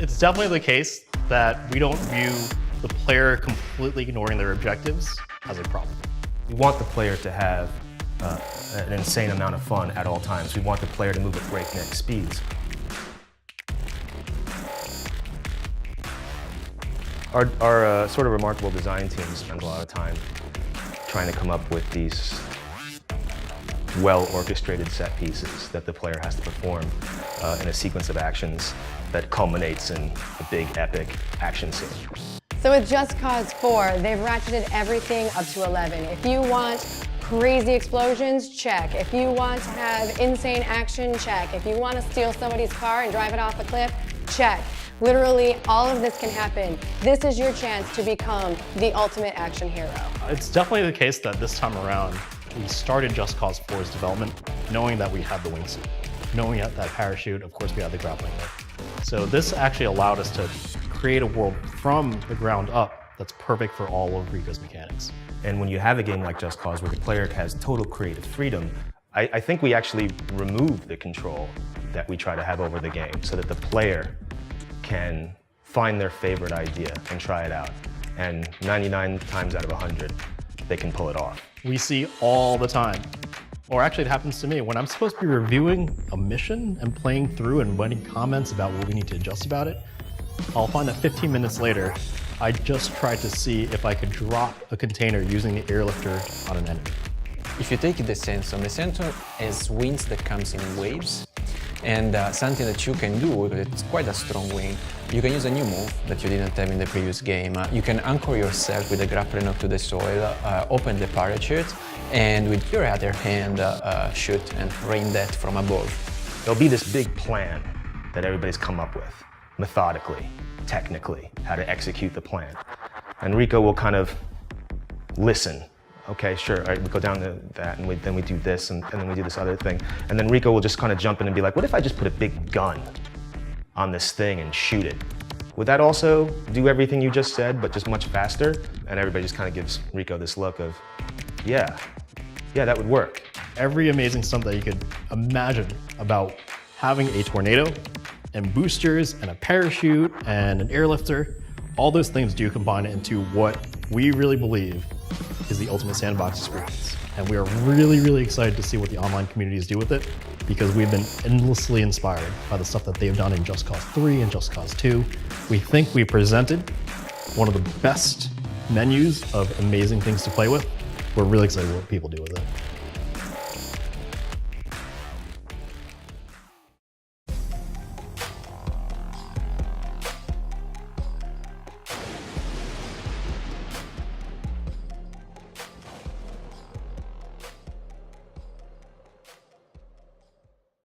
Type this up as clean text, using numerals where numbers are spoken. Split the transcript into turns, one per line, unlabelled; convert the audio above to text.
It's definitely the case that we don't view the player completely ignoring their objectives as a problem.
We want the player to have an insane amount of fun at all times. We want the player to move at breakneck speeds. Our sort of remarkable design team spends a lot of time trying to come up with these well-orchestrated set pieces that the player has to perform in a sequence of actions that culminates in a big, epic action scene.
So with Just Cause 4, they've ratcheted everything up to 11. If you want crazy explosions, check. If you want to have insane action, check. If you want to steal somebody's car and drive it off a cliff, check. Literally, all of this can happen. This is your chance to become the ultimate action hero.
It's definitely the case that this time around, we started Just Cause 4's development knowing that we had the wingsuit, knowing that parachute, of course we had the grappling hook. So this actually allowed us to create a world from the ground up that's perfect for all of Rico's mechanics.
And when you have a game like Just Cause where the player has total creative freedom, I think we actually remove the control that we try to have over the game so that the player can find their favorite idea and try it out. And 99 times out of 100, they can pull it off.
We see all the time, or actually it happens to me, when I'm supposed to be reviewing a mission and playing through and writing comments about what we need to adjust about it, I'll find that 15 minutes later, I just tried to see if I could drop a container using the airlifter on an enemy.
If you take the sensor has wings that comes in waves, and something that you can do, because it's quite a strong wing, you can use a new move that you didn't have in the previous game. You can anchor yourself with a grappling hook to the soil, open the parachute, and with your other hand shoot and rain that from above.
There'll be this big plan that everybody's come up with, methodically, technically, how to execute the plan. And Rico will kind of listen. Okay, sure, all right, we go down to that, and then we do this, and then we do this other thing. And then Rico will just kind of jump in and be like, what if I just put a big gun on this thing and shoot it? Would that also do everything you just said, but just much faster? And everybody just kind of gives Rico this look of, yeah, that would work.
Every amazing stunt that you could imagine about having a tornado and boosters and a parachute and an airlifter, all those things do combine into what we really believe is the ultimate sandbox experience. And we are really, really excited to see what the online communities do with it, because we've been endlessly inspired by the stuff that they've done in Just Cause 3 and Just Cause 2. We think we presented one of the best menus of amazing things to play with. We're really excited what people do with it.